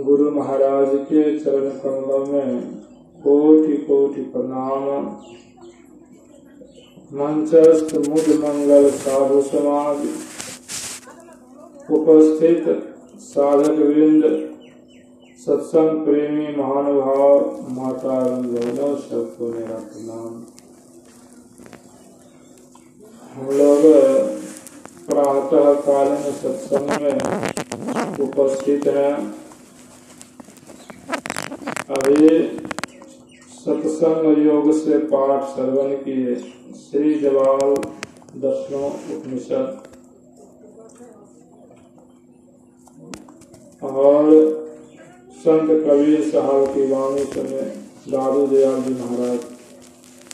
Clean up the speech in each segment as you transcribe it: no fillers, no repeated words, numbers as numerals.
गुरु महाराज के चरण कमलों में कोटि कोटि प्रणाम। मंचस्थ मुद मंगल साधु समाज, उपस्थित साधक वृंद, सत्संग प्रेमी महानुभाव, माता बहनों, सबको मेरा प्रणाम। हम लोग प्रातः कालीन सत्संग में उपस्थित हैं। अभी सत्संग योग से पाठ श्रवण किए श्री जवाल दसवें उपनिषद और संत कबीर साहब की वाणी सुने। दादू दयाल जी महाराज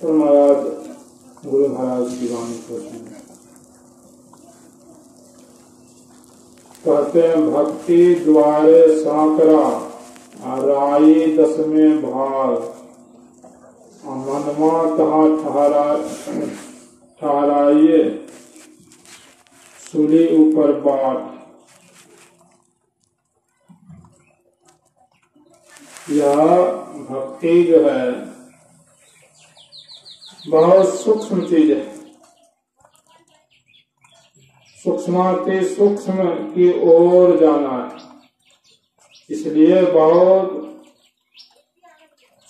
और महाराज गुरु महाराज की वाणी को सुने। कहते हैं भक्ति द्वारे सांकरा राई दसवें भाग, मनमा तहाँ ठहराइए सूली ऊपर बाट। यह भक्ति जो है बहुत सूक्ष्म चीज है। सूक्ष्माति सूक्ष्म की ओर जाना है, इसलिए बहुत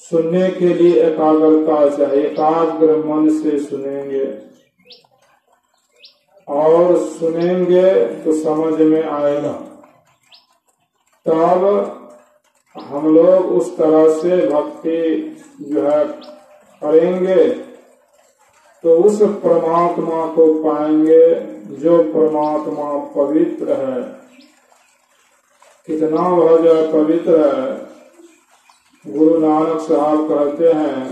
सुनने के लिए एकाग्रता चाहिए। एकाग्र मन से सुनेंगे और सुनेंगे तो समझ में आएगा, तब हम लोग उस तरह से भक्ति जो है करेंगे तो उस परमात्मा को पाएंगे जो परमात्मा पवित्र है। कितना वह जो पवित्र है। गुरु नानक साहब कहते हैं,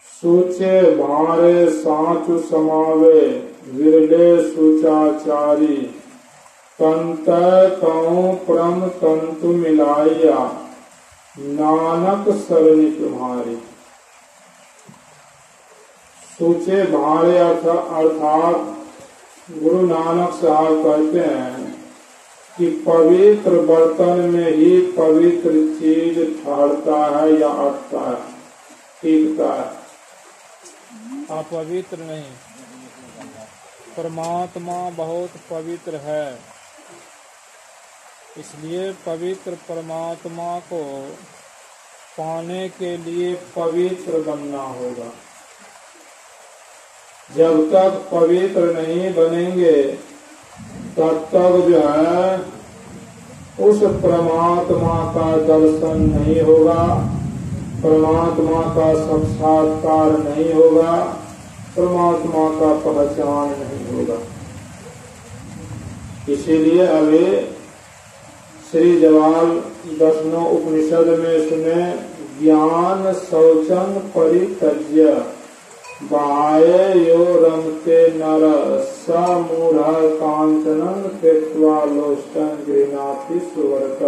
सूचे भारे सांचु समावे विरले सुचाचारी, तंत कऊं परम तंतु मिलाइया नानक सरणी तुम्हारी। सूचे भारे अर्थात गुरु नानक साहब कहते हैं कि पवित्र बर्तन में ही पवित्र चीज ठहरता है या अटता है, टिकता है, अपवित्र नहीं। परमात्मा बहुत पवित्र है, इसलिए पवित्र परमात्मा को पाने के लिए पवित्र बनना होगा। जब तक पवित्र नहीं बनेंगे तब तक जो है उस परमात्मा का दर्शन नहीं होगा, परमात्मा का साक्षात्कार नहीं होगा, परमात्मा का पहचान नहीं होगा। इसीलिए अभी श्री जवाल दसवें उपनिषद में सुने, ज्ञान शौचन परित्यज्य बाये यो रमते नर स मूढ़ कांचनन कृत्वा लोष्टन गृह्णाति सुवर्त।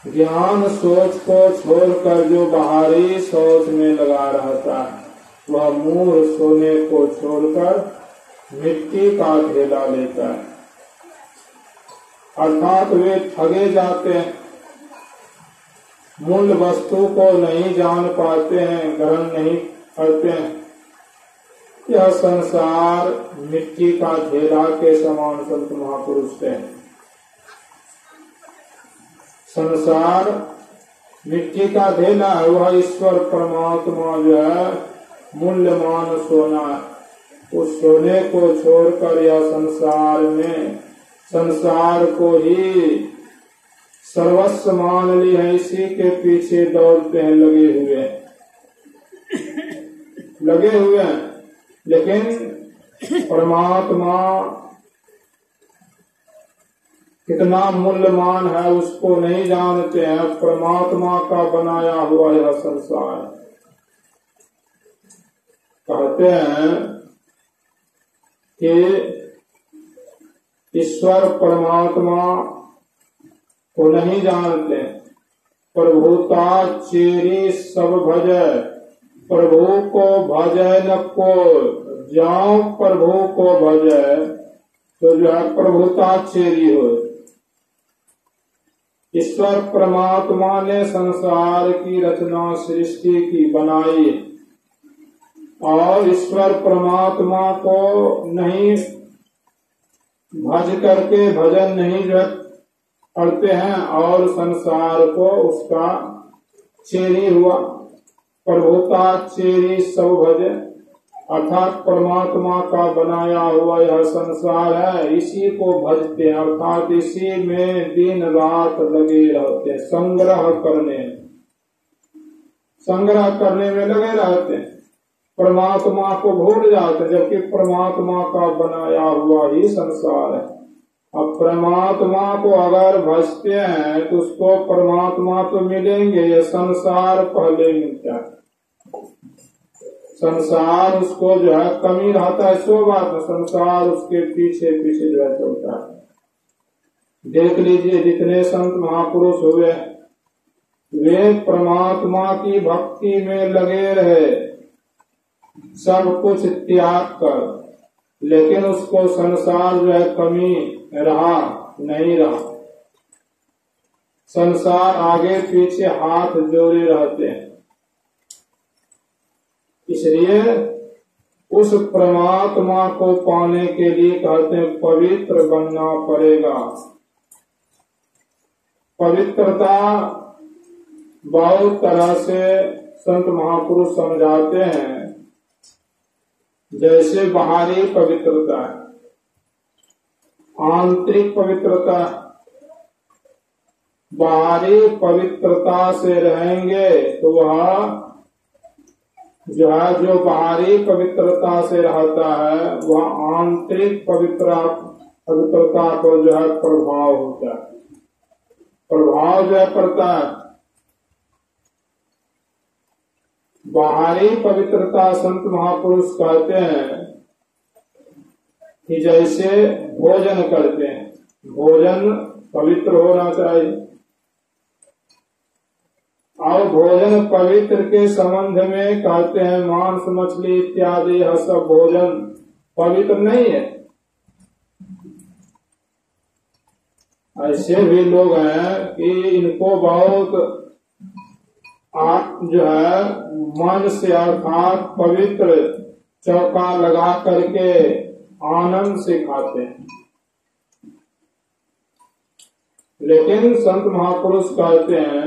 ज्ञान सोच को छोड़कर जो बाहरी सोच में लगा रहता है, वह मूढ़ सोने को छोड़कर मिट्टी का ढेला लेता है। अर्थात वे ठगे जाते हैं, मूल वस्तु को नहीं जान पाते हैं, ग्रहण नहीं करते हैं। यह संसार मिट्टी का ढेला के समान संत महापुरुष थे। संसार मिट्टी का ढेला है, वह ईश्वर परमात्मा जो है मूल्यमान सोना है। उस सोने को छोड़कर यह संसार को ही सर्वस्व मान ली है, इसी के पीछे दौड़ते हैं, लगे हुए हैं। लेकिन परमात्मा कितना मूल्यवान है उसको नहीं जानते हैं। परमात्मा का बनाया हुआ यह संसार, कहते हैं कि ईश्वर परमात्मा को नहीं जानते। प्रभुता चेरी सब भजे, प्रभु को भजे न को, जाओ प्रभु को भजे तो जो है प्रभुता चेरी हो। ईश्वर परमात्मा ने संसार की रचना सृष्टि की बनाई, और ईश्वर परमात्मा को नहीं भज करके भजन नहीं जो करते हैं, और संसार को उसका चेरी हुआ। प्रभुता चेरी सब भजे, अर्थात परमात्मा का बनाया हुआ यह संसार है, इसी को भजते हैं, अर्थात इसी में दिन रात लगे रहते हैं, संग्रह करने में लगे रहते हैं, परमात्मा को भूल जाते हैं, जबकि परमात्मा का बनाया हुआ ही संसार है। अब परमात्मा को अगर भजते हैं तो उसको परमात्मा तो मिलेंगे, ये संसार पहले मिलता है। संसार उसको जो है कमी रहता है, सो बात है, संसार उसके पीछे पीछे जो है चलता है। देख लीजिए जितने संत महापुरुष हुए, वे परमात्मा की भक्ति में लगे रहे, सब कुछ त्याग कर, लेकिन उसको संसार जो है कमी रहा नहीं रहा। संसार आगे पीछे हाथ जोड़े रहते हैं। इसलिए उस परमात्मा को पाने के लिए कहते हैं पवित्र बनना पड़ेगा। पवित्रता बहुत तरह से संत महापुरुष समझाते हैं। जैसे बाहरी पवित्रता, आंतरिक पवित्रता। बाहरी पवित्रता से रहेंगे तो वह जो है, जो बाहरी पवित्रता से रहता है वह आंतरिक पवित्रता पर जो है प्रभाव होता है, प्रभाव जो है पड़ता है। बाहरी पवित्रता संत महापुरुष कहते हैं कि जैसे भोजन करते हैं, भोजन पवित्र होना चाहिए, और भोजन पवित्र के संबंध में कहते हैं मांस मछली इत्यादि यह सब भोजन पवित्र नहीं है। ऐसे भी लोग हैं कि इनको बहुत जो है मन से अर्थात पवित्र चौका लगा करके आनंद से खाते हैं, लेकिन संत महापुरुष कहते हैं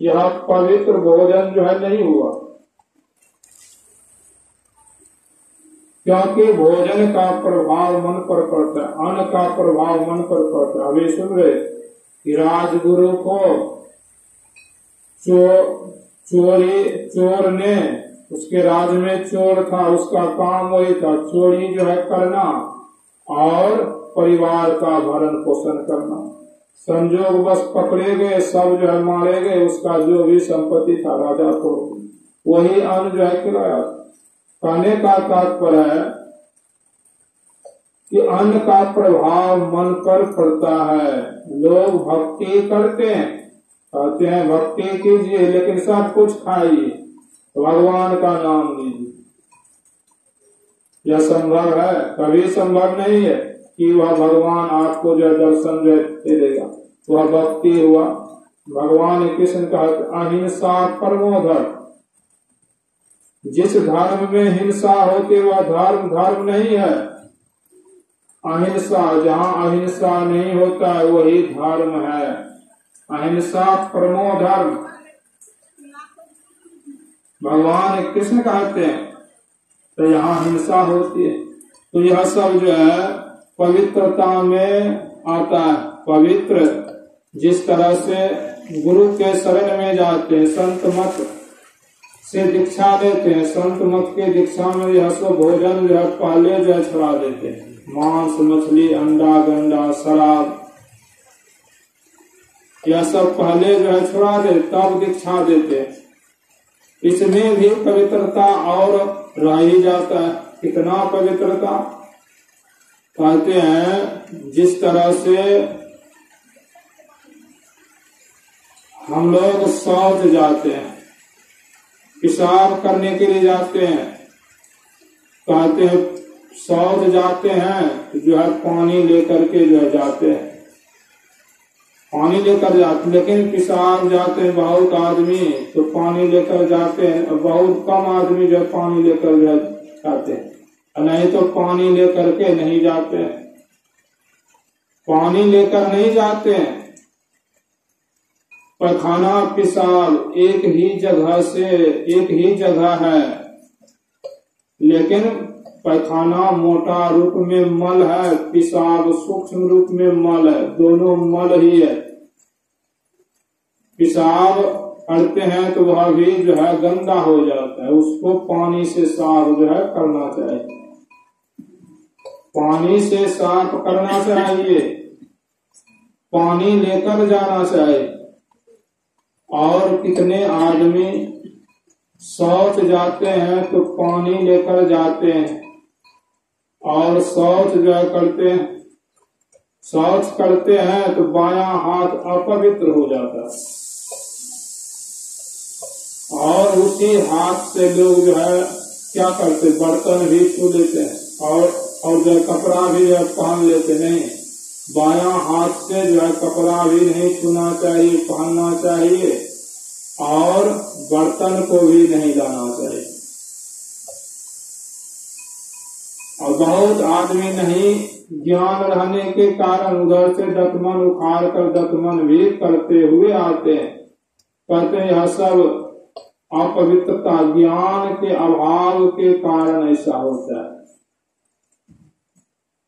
यह पवित्र भोजन जो है नहीं हुआ, क्योंकि भोजन का प्रभाव मन पर पड़ता है, अन्न का प्रभाव मन पर पड़ता है। अभी सुन रहे कि राजगुरु को चोर ने, उसके राज में चोर था, उसका काम वही था चोरी जो है करना और परिवार का भरण पोषण करना। संजोग बस पकड़े गए, सब जो है मारे गए, उसका जो भी संपत्ति था राजा को वही अन्न जो है खिलाया। कहने का तात्पर्य है कि अन्न का प्रभाव मन पर पड़ता है। लोग भक्ति करते हैं, कहते हैं भक्ति कीजिए लेकिन सब कुछ खाइए, भगवान का नाम लीजिए। यह संभव है? कभी संभव नहीं है कि वह भगवान आपको जो दर्शन जो दे देगा। वह भक्ति हुआ। भगवान कृष्ण का अहिंसा परमो धर्म। जिस धर्म में हिंसा होती वह धर्म नहीं है। अहिंसा, जहाँ अहिंसा नहीं होता है वही धर्म है। अहिंसा परमो धर्म भगवान कृष्ण कहते हैं, तो यहाँ हिंसा होती है। तो यह सब जो है पवित्रता में आता है। पवित्र जिस तरह से गुरु के शरण में जाते हैं, संत मत से दीक्षा लेते हैं, संत मत के दीक्षा में यह सब भोजन जो है पहले जो है छुड़ा देते हैं। मांस मछली अंडा गंडा शराब यह सब पहले जो है छुड़ा दे, तब दीक्षा देते हैं। इसमें भी पवित्रता और रह ही जाता है। कितना पवित्रता? कहते हैं जिस तरह से हम लोग शौच जाते हैं, पेशाब करने के लिए जाते हैं, कहते हैं शौच जाते हैं तो जो है पानी लेकर के जो है जाते हैं, पानी लेकर जाते, लेकिन पेशाब जाते हैं बहुत आदमी तो पानी लेकर जाते हैं, और बहुत कम आदमी जो है पानी लेकर जो है जाते हैं, नहीं तो पानी लेकर के नहीं जाते हैं। पानी लेकर नहीं जाते हैं। पैखाना पेशाब एक ही जगह से, एक ही जगह है, लेकिन पैखाना मोटा रूप में मल है, पेशाब सूक्ष्म रूप में मल है, दोनों मल ही है। पेशाब करते हैं तो वह भी जो है गंदा हो जाता है, उसको पानी से साफ जो है करना चाहिए, पानी से साफ करना चाहिए, पानी लेकर जाना चाहिए। और कितने आदमी शौच जाते हैं तो पानी लेकर जाते हैं, और शौच जो है करते हैं, शौच करते हैं तो बायां हाथ अपवित्र हो जाता है, और उसी हाथ से लोग जो है क्या करते, बर्तन भी छू लेते हैं, और जो है कपड़ा भी जो है पहन लेते। नहीं, बायां हाथ से जो है कपड़ा भी नहीं छूना चाहिए, पहनना चाहिए, और बर्तन को भी नहीं लाना चाहिए। और बहुत आदमी नहीं ज्ञान रहने के कारण उधर से दतमन उखाड़ कर दतमन भी करते हुए आते हैं, कहते हैं यह सब अपवित्रता, ज्ञान के अभाव के कारण ऐसा होता है।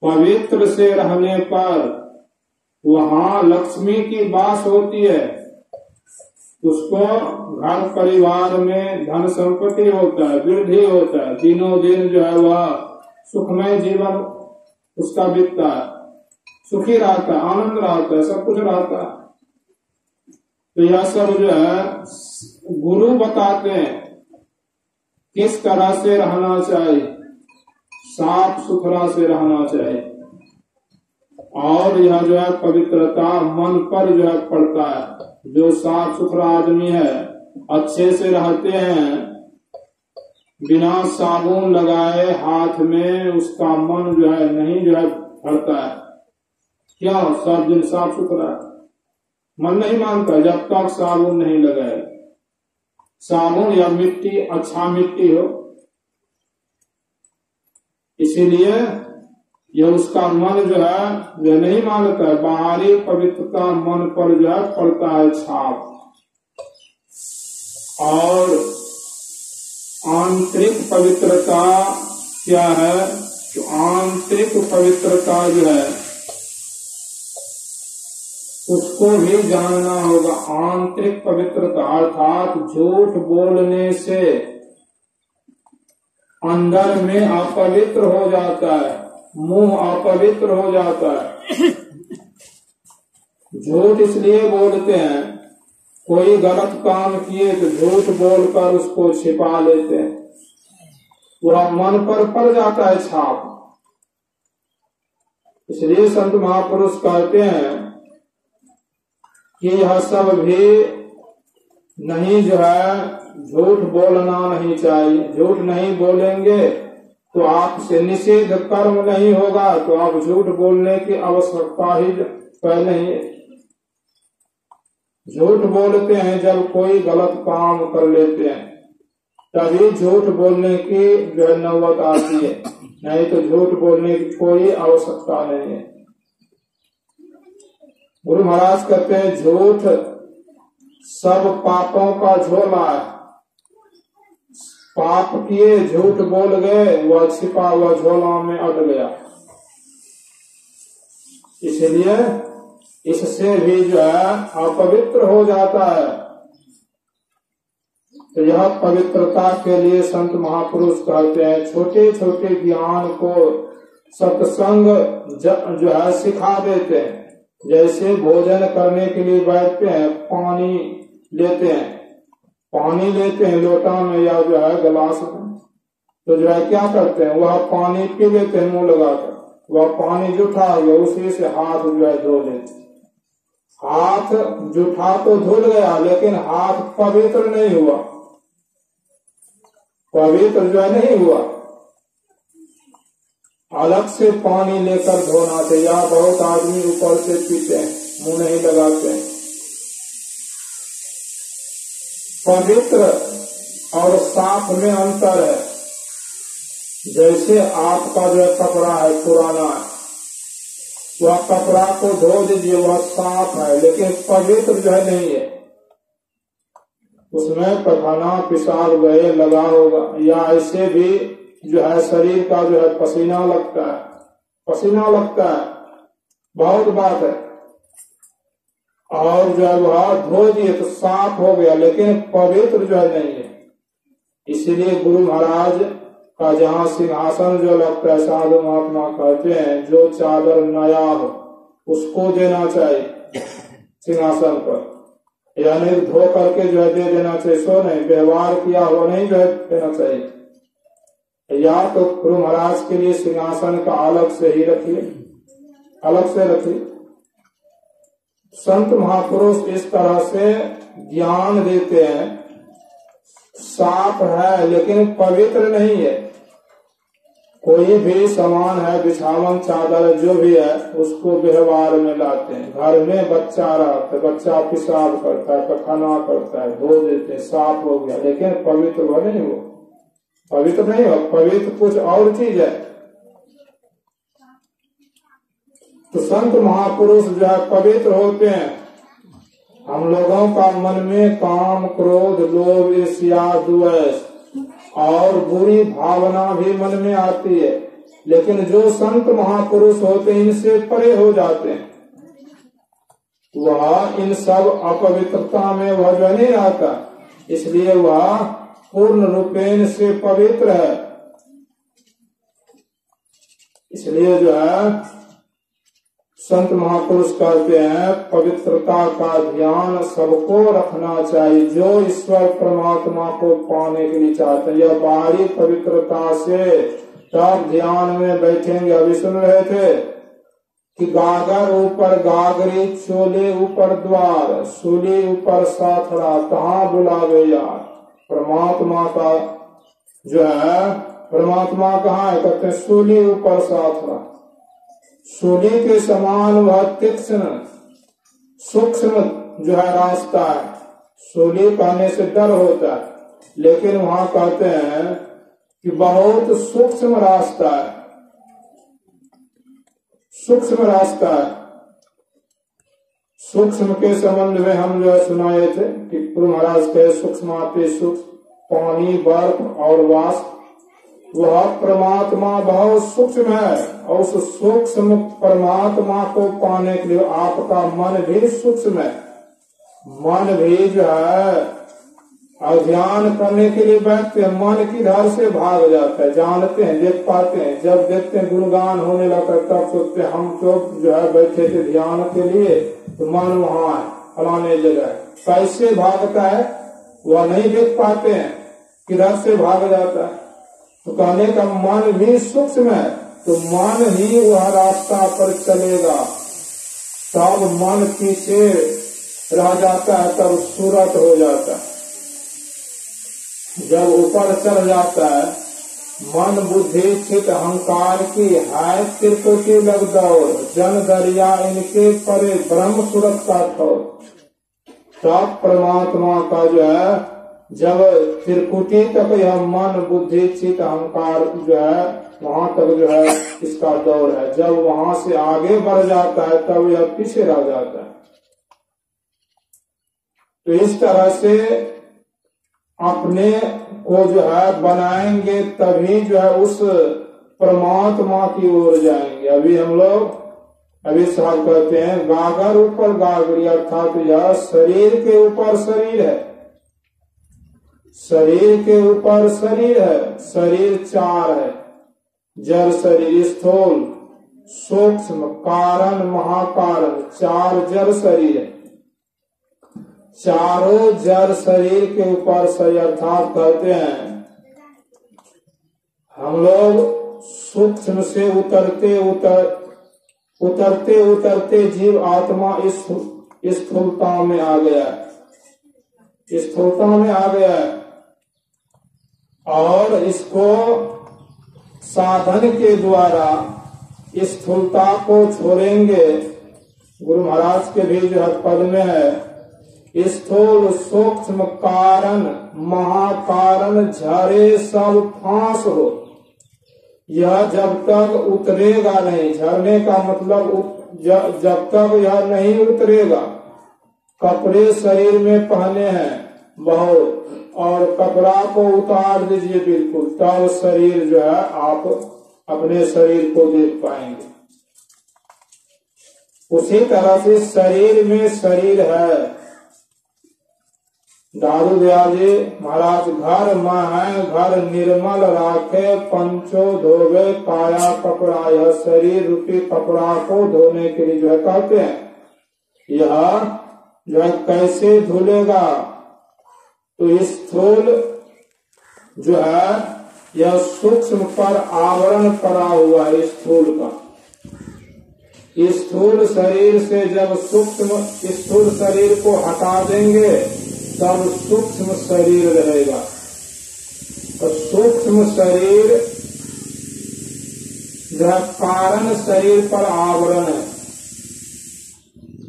पवित्र से रहने पर वहाँ लक्ष्मी की वास होती है, उसको घर परिवार में धन संपत्ति होता है, वृद्धि होता है, दिनों दिन जो है वह सुखमय जीवन उसका बीतता है, सुखी रहता है, आनंद रहता है, सब कुछ रहता है। तो यह सब जो है गुरु बताते हैं किस तरह से रहना चाहिए, साफ सुथरा से रहना चाहिए। और यह जो है पवित्रता मन पर जो है पड़ता है। जो साफ सुथरा आदमी है, अच्छे से रहते हैं, बिना साबुन लगाए हाथ में, उसका मन जो है नहीं जो है भरता है। क्या सब दिन साफ सुथरा मन नहीं मानता जब तक साबुन नहीं लगाए, साबुन या मिट्टी, अच्छा मिट्टी हो। इसीलिए यह उसका मन जो है वह नहीं मानता है, बाहरी पवित्रता मन पर जो है पड़ता है छाप। और आंतरिक पवित्रता क्या है, तो आंतरिक पवित्रता जो है उसको भी जानना होगा। आंतरिक पवित्रता अर्थात झूठ बोलने से अंदर में अपवित्र हो जाता है, मुंह अपवित्र हो जाता है। झूठ इसलिए बोलते हैं, कोई गलत काम किए तो झूठ बोलकर उसको छिपा लेते हैं, वह मन पर पड़ जाता है छाप। इसलिए संत महापुरुष कहते हैं कि यह सब भी नहीं जो है, झूठ बोलना नहीं चाहिए। झूठ नहीं बोलेंगे तो आपसे निषेध कर्म नहीं होगा, तो आप झूठ बोलने की आवश्यकता ही पहले ही। झूठ बोलते हैं जब कोई गलत काम कर लेते हैं, तभी झूठ बोलने की जो नौबत आती है, नहीं तो झूठ बोलने की कोई आवश्यकता नहीं है। गुरु महाराज कहते हैं झूठ सब पापों का झोला है। पाप किए, झूठ बोल गए, वह छिपा हुआ झोला में अट गया। इसलिए इससे भी जो है अपवित्र हो जाता है। तो यह पवित्रता के लिए संत महापुरुष कहते हैं छोटे छोटे ज्ञान को सत्संग जो है सिखा देते हैं। जैसे भोजन करने के लिए बैठते हैं, पानी लेते हैं लोटा में या जो है गिलास में, तो जो है क्या करते हैं, वह पानी पी लेते हैं मुंह लगाकर, वह पानी जूठा हो गया, उसी से हाथ जो है धो लेते। हाथ जूठा तो धुल गया, लेकिन हाथ पवित्र नहीं हुआ, पवित्र जो है नहीं हुआ। अलग से पानी लेकर धोना चाहिए। या बहुत आदमी ऊपर से पीते हैं, मुंह नहीं लगाते हैं। पवित्र और साफ में अंतर है। जैसे आपका जो कपड़ा है पुराना, वह कपड़ा को धो दीजिए, वह साफ है, लेकिन पवित्र जो है नहीं है। उसमें पखाना पेशाब गए लगा होगा, या ऐसे भी जो है शरीर का जो है पसीना लगता है, पसीना लगता है, बहुत बात है। और जो है वह धो दिए तो साफ हो गया, लेकिन पवित्र जो है नहीं है। इसीलिए गुरु महाराज का जहाँ सिंहासन जो लगता है, साधु महात्मा कहते हैं जो चादर नया हो उसको देना चाहिए सिंहासन पर, यानी धो करके जो है दे देना चाहिए। सो नहीं, व्यवहार किया हुआ नहीं जो है देना चाहिए। या तो गुरु महाराज के लिए सिंहासन का अलग से ही रखिए, अलग से रखिए। संत महापुरुष इस तरह से ज्ञान देते हैं, साफ है लेकिन पवित्र नहीं है। कोई भी सामान है, बिछावन चादर जो भी है, उसको व्यवहार में लाते हैं। घर में बच्चा रहता है, बच्चा पेशाब करता है, पखाना करता है, धो देते हैं, साफ हो गया, लेकिन पवित्र वो नहीं, वो पवित्र नहीं हो। पवित्र कुछ और चीज है। तो संत महापुरुष जो है पवित्र होते हैं। हम लोगों का मन में काम, क्रोध, लोभ, ईर्ष्या, द्वेष और बुरी भावना भी मन में आती है, लेकिन जो संत महापुरुष होते हैं इनसे परे हो जाते हैं। वह इन सब अपवित्रता में वह जो नहीं आता, इसलिए वह पूर्ण रूपेण से पवित्र है। इसलिए जो है संत महापुरुष कहते हैं पवित्रता का ध्यान सबको रखना चाहिए जो ईश्वर परमात्मा को पाने के लिए चाहते हैं। यह बाहरी पवित्रता से तब ध्यान में बैठेंगे। अभी सुन रहे थे कि गागर ऊपर गागरी, चोले ऊपर द्वार, सूली ऊपर साथड़ा, कहाँ बुलावे यार। परमात्मा का जो है, परमात्मा कहाँ है, कहते हैं सूली ऊपर साथड़ा। सूली के समान वह तीक्ष्ण सूक्ष्म जो है रास्ता है। सूली कहने से डर होता है, लेकिन वहां कहते हैं कि बहुत सूक्ष्म रास्ता है, सूक्ष्म रास्ता है। सूक्ष्म के संबंध में हम जो है सुनाए थे कि गुरु महाराज के सूक्ष्माति सूक्ष्म, पानी, बर्फ और वाष्प, वह परमात्मा बहुत सूक्ष्म है। और उस सूक्ष्म परमात्मा को पाने के लिए आपका मन भी सूक्ष्म है। मन भी जो है अध्ययन करने के लिए बैठते हैं, मन किधर से भाग जाता है, जानते हैं, देख पाते हैं। जब देखते हैं गुणगान होने लगता है तब सोचते हैं हम तो जो है बैठे थे ध्यान के लिए, तो मन वहां है फलाने जगह। कैसे भागता है वह नहीं देख पाते हैं, किधर से भाग जाता है। तो कहने का मन भी सूक्ष्म है, तो मन ही वह रास्ता पर चलेगा। तब मन पीछे रह जाता है, तब सूरत हो जाता है। जब ऊपर चढ़ जाता है, मन बुद्धि चित अहंकार की है त्रिकुटी लग दौड़, जन दरिया इनके परे ब्रह्म सूरत का ठोर। तब परमात्मा का जो है, जब त्रिकुटी तक यह मन बुद्धि चित अहंकार जो है वहां तक जो है इसका दौर है। जब वहां से आगे बढ़ जाता है तब यह पीछे रह जाता है। तो इस तरह से अपने को जो है बनाएंगे, तभी जो है उस परमात्मा की ओर जाएंगे। अभी हम लोग साहब कहते हैं गागर ऊपर गागरी, अर्थात यह शरीर के ऊपर शरीर है, शरीर के ऊपर शरीर है। शरीर चार है, जड़ शरीर, स्थूल, सूक्ष्म, कारण, महाकारण, चार जड़ शरीर है। चारों जड़ शरीर के ऊपर शरीर, अर्थात कहते हैं हम लोग सूक्ष्म से उतरते उतरते जीव आत्मा इस स्थूलता में आ गया है, स्थूलता में आ गया है। और इसको साधन के द्वारा स्थूलता को छोड़ेंगे। गुरु महाराज के भी जो है पद में है, स्थूल सूक्ष्म कारण महाकारण झरे सब फांस हो। यह जब तक उतरेगा नहीं, झरने का मतलब जब तक यह नहीं उतरेगा। कपड़े शरीर में पहने हैं बहुत, और कपड़ा को उतार दीजिए बिल्कुल, तब शरीर जो है आप अपने शरीर को देख पाएंगे। उसी तरह से शरीर में शरीर है। दादू दयाल जी महाराज घर में है, घर निर्मल राखे पंचो धोवे काया कपड़ा। यह शरीर रूपी कपड़ा को धोने के लिए जो है कहते हैं। यह जो है कैसे धुलेगा, तो स्थूल जो है यह सूक्ष्म पर आवरण पड़ा हुआ है। स्थूल का स्थूल शरीर से जब सूक्ष्म स्थूल शरीर को हटा देंगे तब सूक्ष्म शरीर रहेगा। तो सूक्ष्म शरीर जो है कारण शरीर पर आवरण है।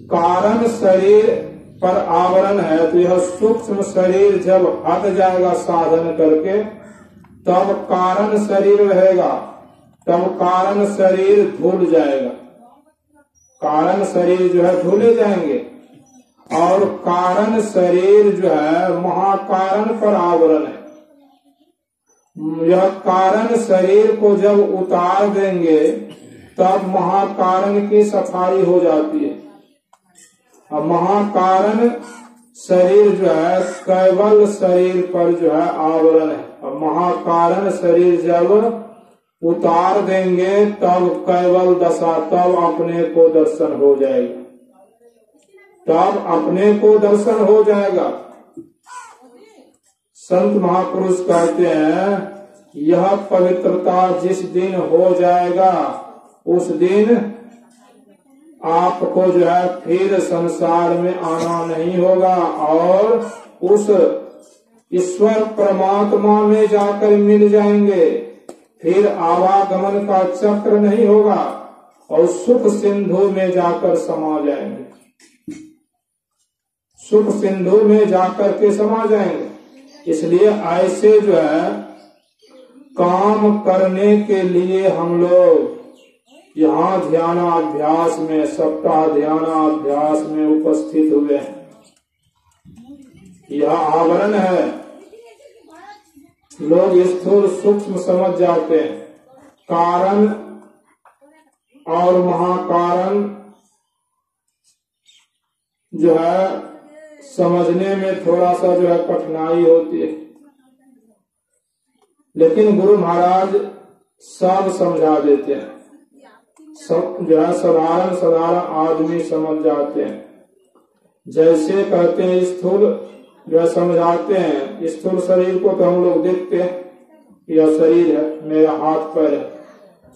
कारण शरीर पर आवरण है, तो यह सूक्ष्म शरीर जब हट जाएगा साधन करके, तब कारण शरीर रहेगा। तब कारण शरीर धुल जाएगा। कारण शरीर जो है धुले जाएंगे, और कारण शरीर जो है महाकारण पर आवरण है। यह कारण शरीर को जब उतार देंगे तब महाकारण की सफाई हो जाती है। अब महाकारण शरीर जो है केवल शरीर पर जो है आवरण है। अब महाकारण शरीर जब उतार देंगे तब केवल दशा, तब अपने को दर्शन हो जाएगा। तब अपने को दर्शन हो जाएगा। संत महापुरुष कहते हैं, यह पवित्रता जिस दिन हो जाएगा उस दिन आपको जो है फिर संसार में आना नहीं होगा, और उस ईश्वर परमात्मा में जाकर मिल जाएंगे। फिर आवागमन का चक्र नहीं होगा, और सुख सिंधु में जाकर समा जाएंगे। सुख सिंधु में जाकर के समा जाएंगे। इसलिए ऐसे जो है काम करने के लिए हम लोग यहाँ ध्यानाभ्यास में, सप्ताह ध्यानाभ्यास में उपस्थित हुए हैं। यह आवरण है। लोग स्थूल सूक्ष्म समझ जाते हैं। कारण और महाकारण जो है समझने में थोड़ा सा जो है कठिनाई होती है, लेकिन गुरु महाराज सब समझा देते हैं। सब जो है साधारण आदमी समझ जाते हैं। जैसे कहते हैं स्थूल जो है समझाते हैं, स्थूल शरीर को तो हम लोग देखते हैं, यह शरीर है, मेरा हाथ पैर है।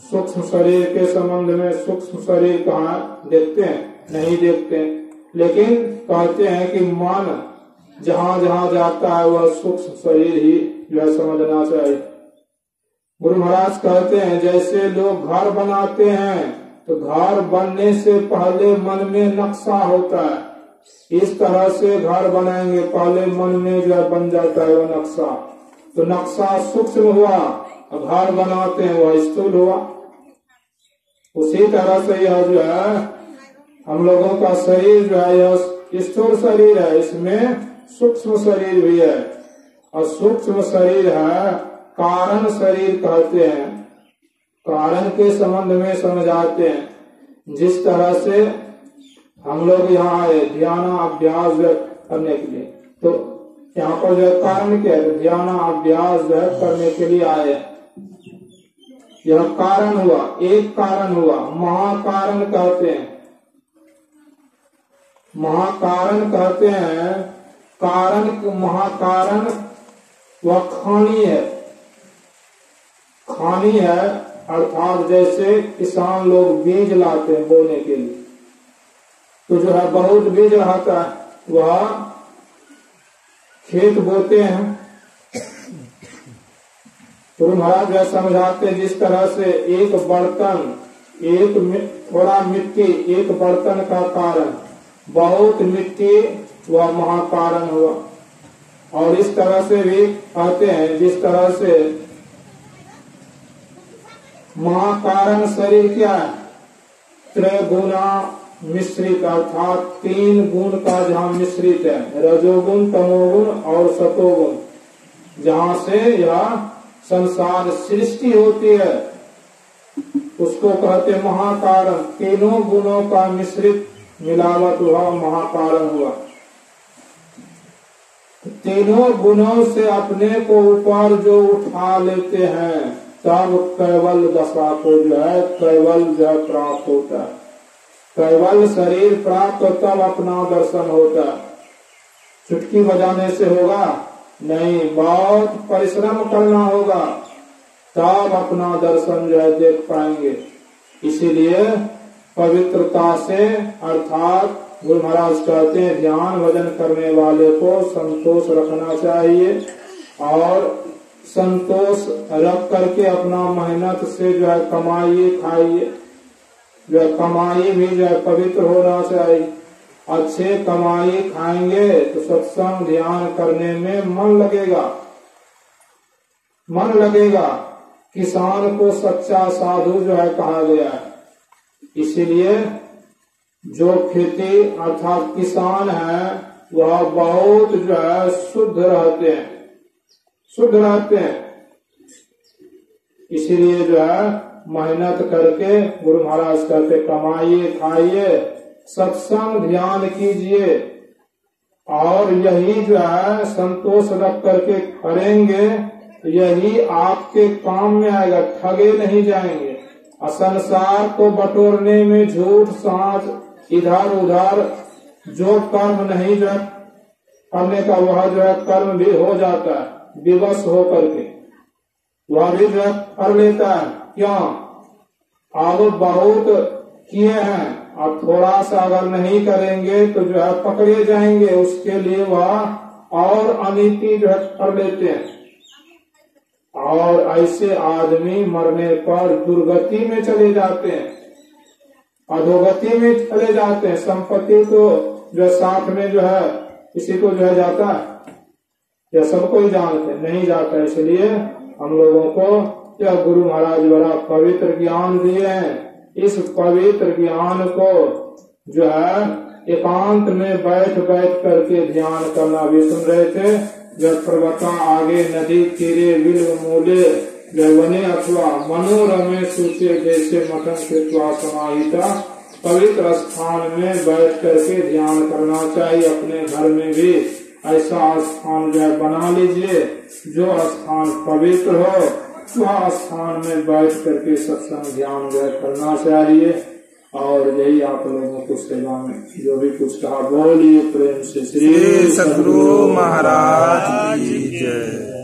सूक्ष्म शरीर के संबंध में सूक्ष्म शरीर कहाँ देखते हैं? नहीं देखते हैं। लेकिन कहते हैं कि मन जहाँ जहाँ जाता है वह सूक्ष्म शरीर ही जो है समझना चाहिए। गुरु महाराज कहते हैं, जैसे लोग घर बनाते हैं तो घर बनने से पहले मन में नक्शा होता है। इस तरह से घर बनाएंगे, पहले मन में जो बन जाता है वह नक्शा। तो नक्शा सूक्ष्म हुआ, घर बनाते हैं वह स्थूल हुआ। उसी तरह से यह जो है हम लोगों का शरीर जो है यह स्थूल शरीर है, इसमें सूक्ष्म शरीर भी है, और सूक्ष्म शरीर है कारण शरीर कहते हैं। कारण के संबंध में समझाते हैं। जिस तरह से हम लोग यहाँ आए ध्यान अभ्यास करने के लिए, तो यहाँ पर जो है कारण क्या है? ध्यान अभ्यास जो है करने के लिए आए। यह कारण हुआ, एक कारण हुआ। महाकारण कहते हैं, महाकारण कहते हैं। कारण महाकारण वह खानी है। खानी है अर्थात जैसे किसान लोग बीज लाते हैं बोने के लिए, तो जो है बहुत बीज रहता है, वह खेत बोते हैं, गुरु महाराज जो समझाते जिस तरह से एक बर्तन, एक थोड़ा मिट्टी एक बर्तन का कारण, बहुत मिट्टी वह महाकारण हुआ। और इस तरह से भी कहते हैं जिस तरह से महाकारण शरीर क्या है, त्रैगुणा मिश्रित, अर्थात 3 गुण का जहाँ मिश्रित है, रजोगुण, तमोगुण और सतोगुण, जहाँ से यह संसार सृष्टि होती है उसको कहते महाकारण। तीनों गुणों का मिश्रित मिलावट हुआ, महाकारण हुआ। तीनों गुणों से अपने को ऊपर जो उठा लेते हैं तब कैवल दशा को जो है कैवल जो है प्राप्त होता है। कैवल शरीर प्राप्त तब अपना दर्शन होता है। चुटकी बजाने से होगा नहीं, बहुत परिश्रम करना होगा तब अपना दर्शन जो है देख पाएंगे। इसीलिए पवित्रता से, अर्थात गुरु महाराज कहते हैं ध्यान भजन करने वाले को संतोष रखना चाहिए और संतोष रख करके अपना मेहनत से जो है कमाइए, खाइए। जो है कमाई भी जो है पवित्र होना चाहिए। अच्छे कमाई खाएंगे तो सत्संग ध्यान करने में मन लगेगा। किसान को सच्चा साधु जो है कहा गया है। इसीलिए जो खेती अर्थात किसान है वह बहुत जो है शुद्ध रहते हैं। इसीलिए जो है मेहनत करके गुरु महाराज कहते कमाइए, खाइए, सत्संग ध्यान कीजिए और यही जो है संतोष रख करके करेंगे, यही आपके काम में आएगा। ठगे नहीं जाएंगे। संसार को बटोरने में झूठ साझ इधर उधर जो कर्म नहीं जो करने का वह जो है कर्म भी हो जाता है। विवश होकर के वह भी जो है कर लेता है। क्यों? अब बहुत किए हैं, अब थोड़ा सा अगर नहीं करेंगे तो जो है पकड़े जाएंगे। उसके लिए वह और अनीति जो है कर लेते हैं। और ऐसे आदमी मरने पर दुर्गति में चले जाते हैं, अधोगति में चले जाते हैं। संपत्ति तो जो साथ में जो है किसी को जो है जाता है या सबको ही जानते नहीं जाता। इसलिए हम लोगों को यह गुरु महाराज बड़ा पवित्र ज्ञान दिए हैं। इस पवित्र ज्ञान को जो है एकांत में बैठ करके ध्यान करना भी सुन रहे थे। जब पर्वता आगे नदी तीरे बिल्व मूले वने अथवा मनोरमे सूचे जैसे मठन कृत्वा समाहिता, पवित्र स्थान में बैठ करके ध्यान करना चाहिए। अपने घर में भी ऐसा स्थान जो है बना लीजिए जो स्थान पवित्र हो, वह स्थान में बैठ करके सत्संग ध्यान जो है करना चाहिए। और यही आप लोगों को सेवा में जो भी कुछ कहा बोलिए प्रेम से श्री सद्गुरु महाराज की जय।